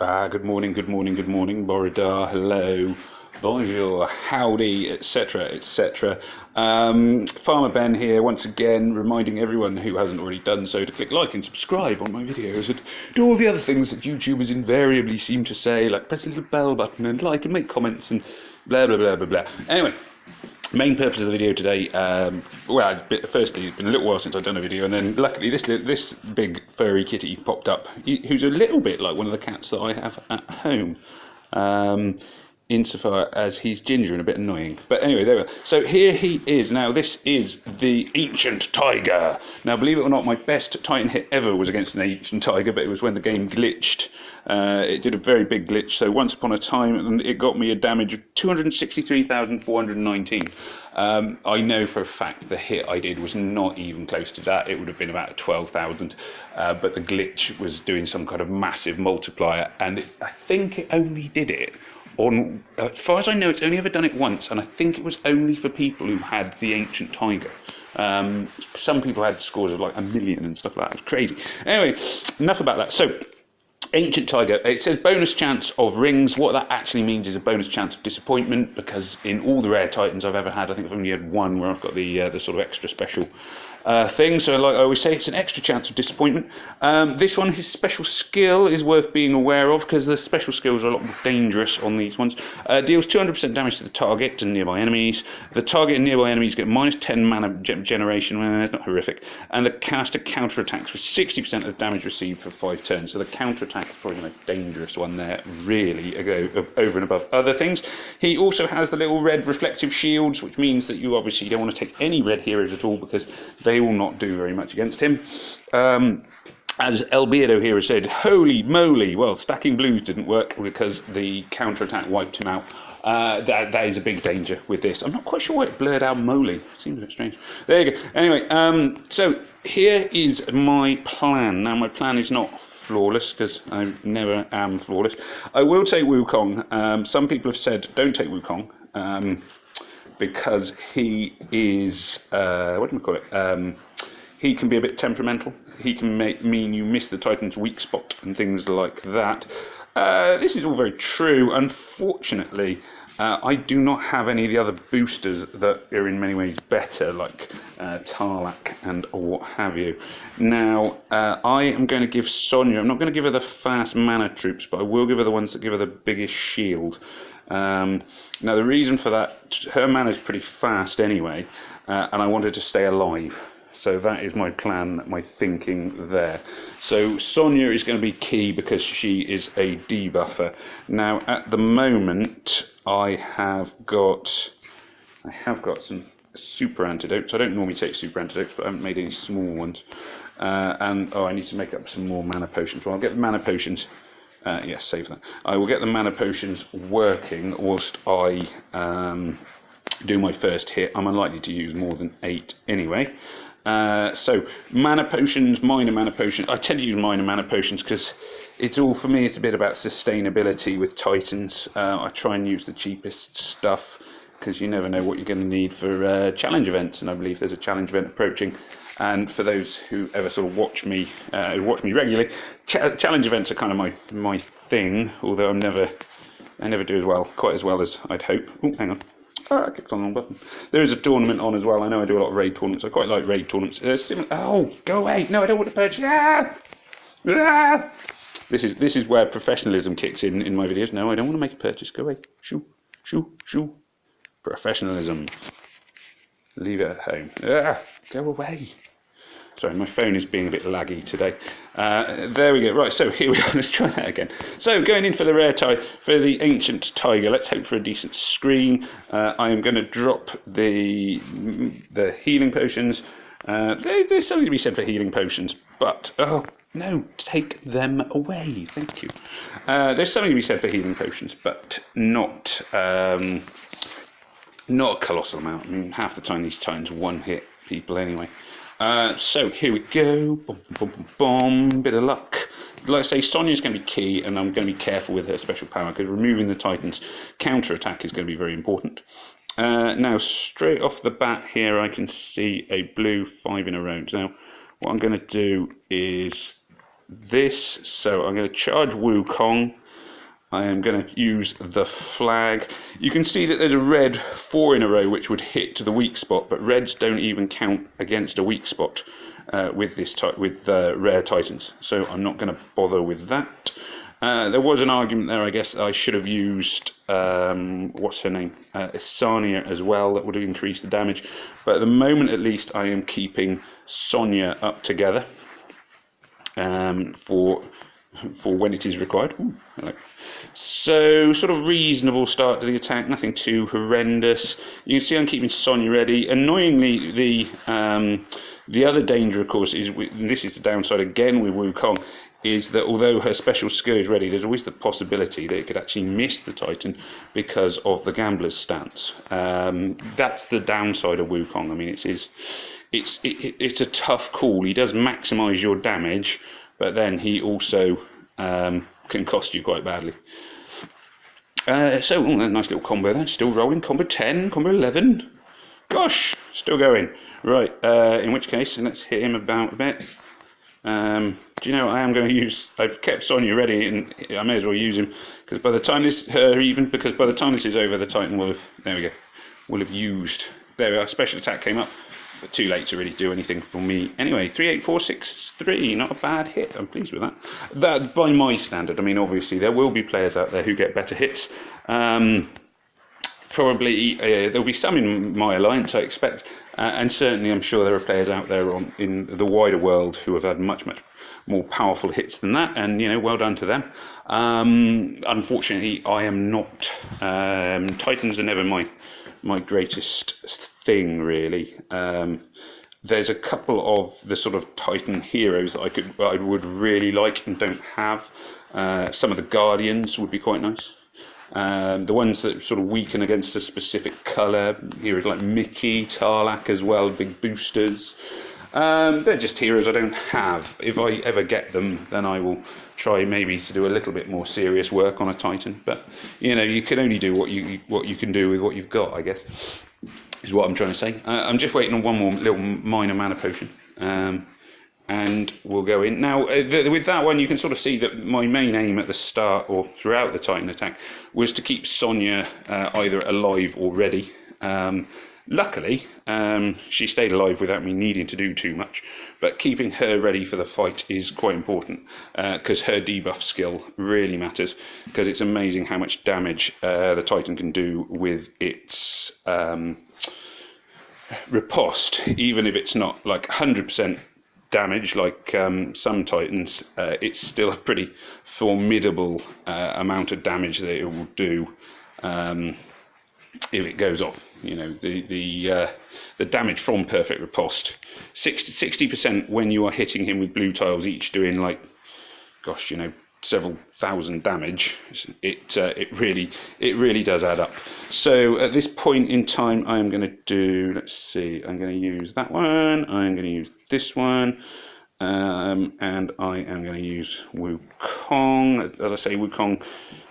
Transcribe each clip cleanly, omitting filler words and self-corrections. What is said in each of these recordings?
Good morning, good morning, good morning, Borodar, hello, bonjour, howdy, etc., etc. Farmer Ben here, once again, reminding everyone who hasn't already done so to click like and subscribe on my videos and do all the other things that YouTubers invariably seem to say, like press the little bell button and like and make comments and blah, blah, blah, blah, blah. Anyway. Main purpose of the video today, firstly, it's been a little while since I've done a video, and then luckily this big furry kitty popped up, who's a little bit like one of the cats that I have at home, insofar as he's ginger and a bit annoying. But anyway, there we are. So here he is. Now, this is the Ancient Tiger. Now, believe it or not, my best Titan hit ever was against an Ancient Tiger, but it was when the game glitched. It did a very big glitch, so once upon a time it got me a damage of 263,419. I know for a fact the hit I did was not even close to that. It would have been about 12,000, but the glitch was doing some kind of massive multiplier, and I think it only did it on, as far as I know, it's only ever done it once, and I think it was only for people who had the Ancient Tiger. Some people had scores of like 1 million and stuff like that. It was crazy. Anyway, enough about that. So, Ancient Tiger, it says bonus chance of rings. What that actually means is a bonus chance of disappointment, because in all the rare Titans I've ever had, I think I've only had one where I've got the sort of extra special thing. So like I always say, it's an extra chance of disappointment. This one, his special skill is worth being aware of, because the special skills are a lot more dangerous on these ones. Deals 200% damage to the target and nearby enemies. The target and nearby enemies get minus 10 mana generation. Well, it's not horrific. And the caster counterattacks for 60% of the damage received for 5 turns. So the counterattack is probably the most dangerous one there, really, over and above other things. He also has the little red reflective shields, which means that you obviously don't want to take any red heroes at all, because they will not do very much against him. As Albedo here has said, holy moly, well, stacking blues didn't work because the counterattack wiped him out. That is a big danger with this. I'm not quite sure why it blurred out moly. Seems a bit strange. There you go. Anyway, so here is my plan. Now, my plan is not flawless, because I never am flawless. I will take Wukong. Some people have said don't take Wukong, because he is, what do we call it? He can be a bit temperamental. He can mean you miss the Titan's weak spot and things like that. This is all very true. Unfortunately, I do not have any of the other boosters that are in many ways better, like Tarlac and what have you. Now, I am going to give Sonya, I'm not going to give her the fast mana troops, but I will give her the ones that give her the biggest shield. Now, the reason for that, her mana is pretty fast anyway, and I wanted to stay alive. So that is my plan, my thinking there. So Sonya is going to be key because she is a debuffer. Now, at the moment, I have got some super antidotes. I don't normally take super antidotes, but I haven't made any small ones. I need to make up some more mana potions. Well, I'll get the mana potions. Yes, save that. I will get the mana potions working whilst I do my first hit. I'm unlikely to use more than 8 anyway. So mana potions, minor mana potions. I tend to use minor mana potions because it's all, for me, it's a bit about sustainability with Titans. I try and use the cheapest stuff, because you never know what you're going to need for challenge events, and I believe there's a challenge event approaching. And for those who ever sort of watch me regularly, challenge events are kind of my thing. Although I never do quite as well as I'd hope. Oh, hang on. I clicked on the wrong button. There is a tournament on as well. I know I do a lot of raid tournaments. I quite like raid tournaments. Oh, go away! No, I don't want to purchase. This is where professionalism kicks in my videos. No, I don't want to make a purchase. Go away. Shoo. Professionalism. Leave it at home. Go away. Sorry, my phone is being a bit laggy today. There we go. Right, so here we are. Let's try that again. So going in for the rare for the Ancient Tiger. Let's hope for a decent screen. I am going to drop the healing potions. There's something to be said for healing potions, but no, take them away. Thank you. There's something to be said for healing potions, but not a colossal amount. I mean, half the time these Titans one-hit people anyway. So here we go. Boom, boom, boom, boom. Bit of luck. Like I say, Sonya's going to be key, and I'm going to be careful with her special power, because removing the Titan's counter-attack is going to be very important. Now, straight off the bat here, I can see a blue 5 in a row. Now, what I'm going to do is this. So I'm going to charge Wukong. I am going to use the flag. You can see that there's a red 4 in a row which would hit the weak spot, but reds don't even count against a weak spot with rare titans, so I'm not going to bother with that. There was an argument there, I guess I should have used what's her name, Isania as well. That would have increased the damage, but at the moment at least I am keeping Sonia up together for when it is required. Ooh, hello. So, sort of reasonable start to the attack, nothing too horrendous. You can see I'm keeping Sonia ready. Annoyingly, the other danger, of course, is this is the downside again with Wukong, is that although her special skill is ready, there's always the possibility that it could actually miss the Titan because of the Gambler's stance. That's the downside of Wukong. I mean, it's a tough call. He does maximise your damage, but then he also can cost you quite badly. So, a nice little combo there. Still rolling. Combo 10, combo 11. Gosh, still going. Right, in which case, let's hit him about a bit. Do you know, I am going to use... I've kept Sonia ready, and I may as well use him, because by the time this... because by the time this is over, the Titan will have... There we go. Will have used... There we are, special attack came up. But too late to really do anything for me. Anyway, 38463, not a bad hit. I'm pleased with that. That, by my standard, I mean, obviously, there will be players out there who get better hits. Probably, there'll be some in my alliance, I expect. And certainly, I'm sure there are players out there in the wider world who have had much, much more powerful hits than that. And, you know, well done to them. Unfortunately, I am not. Titans are never my greatest thing, really. There's a couple of the sort of Titan heroes that I would really like and don't have. Some of the Guardians would be quite nice. The ones that sort of weaken against a specific colour, heroes like Mickey, Tarlak as well, big boosters. They're just heroes I don't have. If I ever get them, then I will try maybe to do a little bit more serious work on a Titan. But, you know, you can only do what you can do with what you've got, I guess, is what I'm trying to say. I'm just waiting on one more little minor mana potion. And we'll go in. Now, with that one, you can sort of see that my main aim at the start or throughout the Titan attack was to keep Sonia either alive or ready. Luckily, she stayed alive without me needing to do too much, but keeping her ready for the fight is quite important because her debuff skill really matters, because it's amazing how much damage the Titan can do with its riposte, even if it's not like 100% damage like some Titans. It's still a pretty formidable amount of damage that it will do if it goes off. You know, the damage from perfect riposte, 60% when you are hitting him with blue tiles each, doing like, gosh, you know, several thousand damage. It really does add up. So at this point in time, I am going to do, let's see, I'm going to use that one, I'm going to use this one, and I am going to use Wukong. As I say, Wukong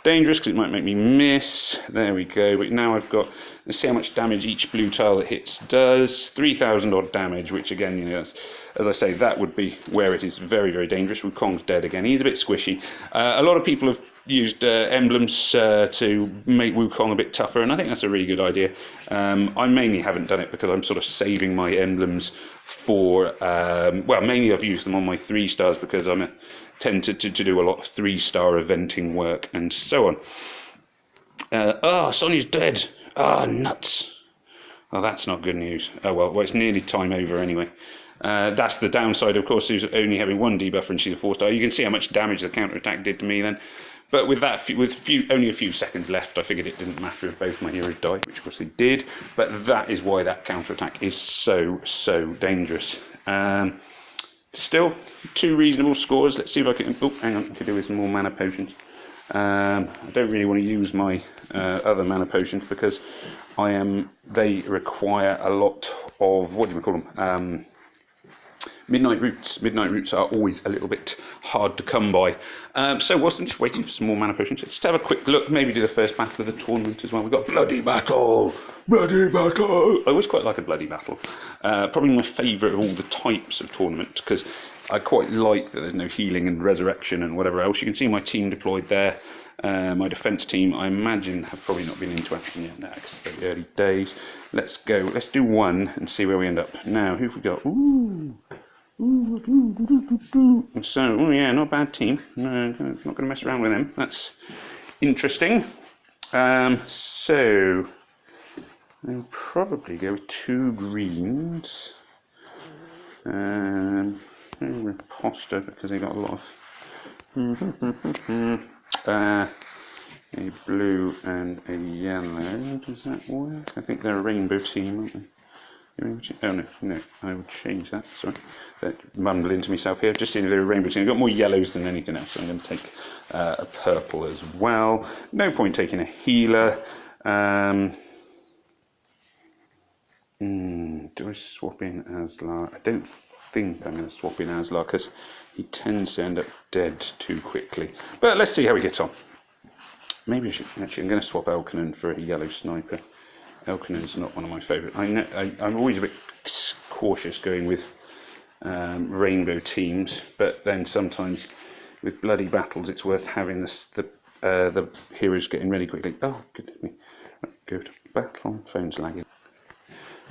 dangerous because it might make me miss. There we go. But now I've got, let's see how much damage each blue tile that hits does. 3,000 odd damage, which again, you know, as I say, that would be where it is very, very dangerous. Wukong's dead again. He's a bit squishy. A lot of people have used emblems to make Wukong a bit tougher, and I think that's a really good idea. I mainly haven't done it because I'm sort of saving my emblems for, well, mainly I've used them on my 3 stars because I tend to do a lot of 3-star eventing work and so on. Sonia's dead. Nuts. Oh, that's not good news. Oh, well, it's nearly time over anyway. That's the downside, of course, is only having 1 debuffer and she's a 4-star. You can see how much damage the counterattack did to me then. But with that, only a few seconds left, I figured it didn't matter if both my heroes died, which of course they did. But that is why that counterattack is so, so dangerous. Still, 2 reasonable scores. Let's see if I can... Oh, hang on, I could do with some more mana potions. I don't really want to use my other mana potions because they require a lot of... What do we call them? Midnight Roots. Midnight Roots are always a little bit hard to come by. So whilst I'm just waiting for some more mana potions, let's just have a quick look, maybe do the first battle of the tournament as well. We've got Bloody Battle! Bloody Battle! I always quite like a Bloody Battle. Probably my favourite of all the types of tournament, because I quite like that there's no healing and resurrection and whatever else. You can see my team deployed there. My defence team, I imagine, have probably not been into action yet. No, it's very early days. Let's go. Let's do one and see where we end up. Now, who've we got? So, oh yeah, not a bad team. No, not going to mess around with them. That's interesting. So, I'll probably go with 2 greens. Riposta, because they got a lot of a blue and a yellow. Does that work? I think they're a rainbow team, aren't they? Oh no, I would change that. Sorry, that mumbled into myself here. Just seeing if they're a rainbow team. I've got more yellows than anything else, so I'm going to take a purple as well. No point taking a healer. Do I swap in Aslar? I don't think I'm going to swap in Aslar because he tends to end up dead too quickly. But let's see how we get on. Maybe I should, actually, I'm going to swap Elkanon for a yellow sniper. Elkanon's not one of my favourite. I'm always a bit cautious going with rainbow teams, but then sometimes with bloody battles it's worth having the heroes getting ready quickly. Oh, goodness me. Go to battle. Phone's lagging.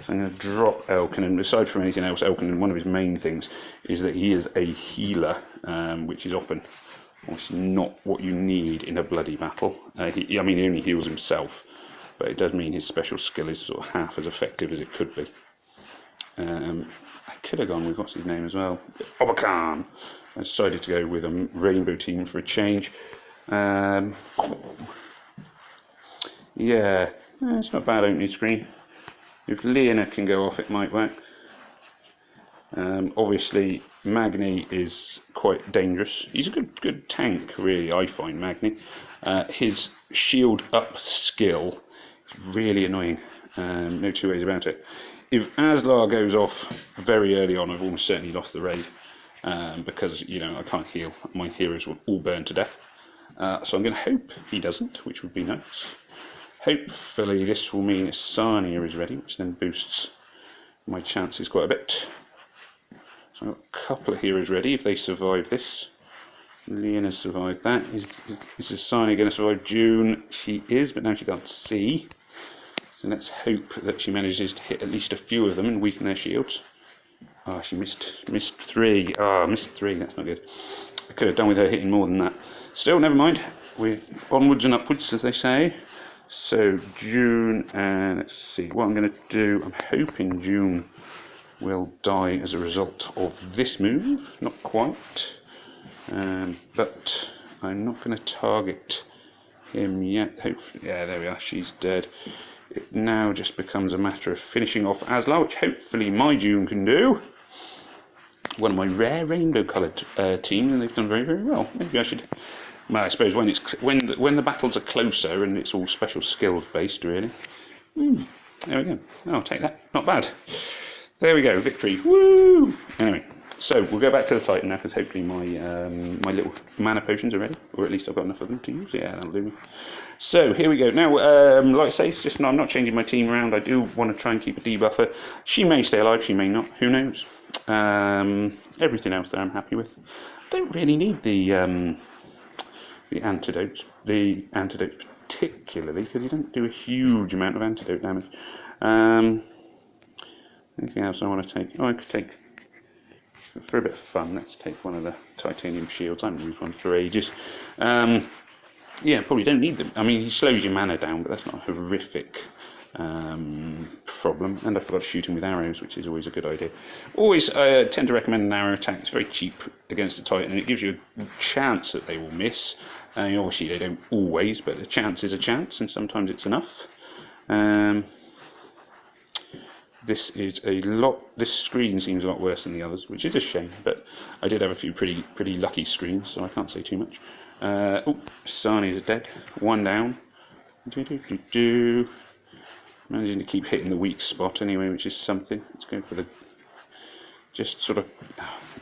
So I'm going to drop Elkanon. Aside from anything else, Elkanon, one of his main things is that he is a healer, which is often not what you need in a bloody battle. He only heals himself, but it does mean his special skill is sort of half as effective as it could be. I could have gone with what's his name as well, Obakan. I decided to go with a rainbow team for a change. Yeah, it's not a bad opening screen. If Leona can go off, it might work. Obviously, Magni is quite dangerous. He's a good tank, really, I find, Magni. His shield up skill is really annoying. No two ways about it. If Aslar goes off very early on, I've almost certainly lost the raid. Because, I can't heal. My heroes will all burn to death. So I'm going to hope he doesn't, which would be nice. Hopefully this will mean Sarnia is ready, which then boosts my chances quite a bit. So I've got a couple of heroes ready if they survive this. Leona survived that. Is Sarnia going to survive June? She is, but now she can't see. So let's hope that she manages to hit at least a few of them and weaken their shields. Ah, she missed 3. Missed 3, that's not good. I could have done with her hitting more than that. Still, never mind. We're onwards and upwards, as they say. So June, and let's see what I'm going to do. I'm hoping June will die as a result of this move. Not quite, but I'm not going to target him yet. Hopefully, yeah, there we are. She's dead. It now just becomes a matter of finishing off Aslar, which hopefully my June can do. One of my rare rainbow-coloured teams, and they've done very, very well. Maybe I should. Well, I suppose when the battles are closer and it's all special skills based, really. There we go. I'll take that. Not bad. There we go. Victory. Woo! Anyway, so we'll go back to the Titan now because hopefully my my little mana potions are ready, or at least I've got enough of them to use. Yeah, that'll do me. So here we go. Now, like I say, it's just I'm not changing my team around. I do want to try and keep a debuffer. She may stay alive. She may not. Who knows? Everything else there I'm happy with. I don't really need the antidotes particularly because you don't do a huge amount of antidote damage. Anything else I want to take? Oh, I could take, for a bit of fun, let's take one of the titanium shields. I haven't used one for ages. Yeah, probably don't need them. I mean, he slows your mana down, but that's not a horrific problem. And I forgot to shoot him with arrows, which is always a good idea. Always tend to recommend an arrow attack. It's very cheap against a Titan, and it gives you a chance that they will miss. Obviously, they don't always, but a chance is a chance, and sometimes it's enough. This is this screen seems a lot worse than the others, which is a shame, but I did have a few pretty lucky screens, so I can't say too much. Sarnia's dead. 1 down. Managing to keep hitting the weak spot anyway, which is something. Let's go for the... Just sort of...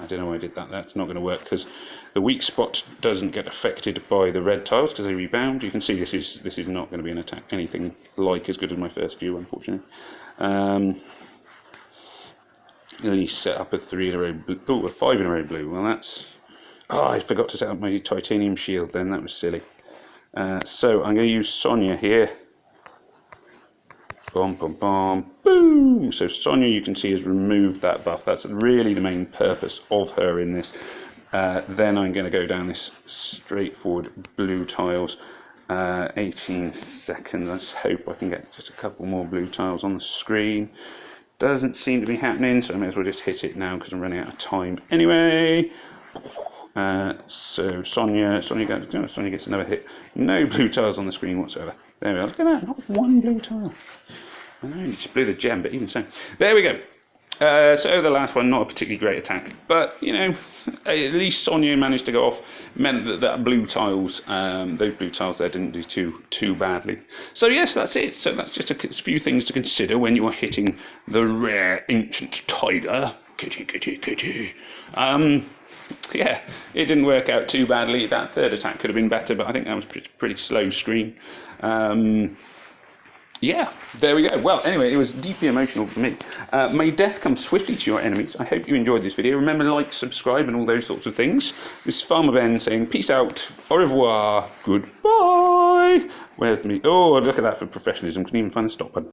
I don't know why I did that. That's not going to work, because the weak spot doesn't get affected by the red tiles, because they rebound. You can see this is not going to be an attack anything like as good as my first view, unfortunately. At least set up a 3 in a row blue. Oh, a 5 in a row blue. Well, that's... Oh, I forgot to set up my titanium shield then. That was silly. So I'm going to use Sonia here. Boom, boom, boom, boom. So Sonia, you can see, has removed that buff. That's really the main purpose of her in this. Then I'm going to go down this straightforward blue tiles. 18 seconds. I just hope I can get just a couple more blue tiles on the screen. Doesn't seem to be happening, so I may as well just hit it now because I'm running out of time anyway. So Sonia gets another hit. No blue tiles on the screen whatsoever. There we are. Look at that, not one blue tile. I know, you just blew the gem, but even so. There we go. So the last one, not a particularly great attack, but you know, at least Sonia managed to go off. Meant that blue tiles, those blue tiles there didn't do too badly. So yes, that's it. So that's just a few things to consider when you are hitting the rare ancient tiger. Kitty. Yeah, it didn't work out too badly. That third attack could have been better, but I think that was pretty slow screen. Yeah, there we go. Well, anyway, it was deeply emotional for me. May death come swiftly to your enemies. I hope you enjoyed this video. Remember, like, subscribe, and all those sorts of things. This is Farmer Ben saying peace out, au revoir, goodbye. Where's me? Oh, look at that for professionalism. Couldn't even find the stop button.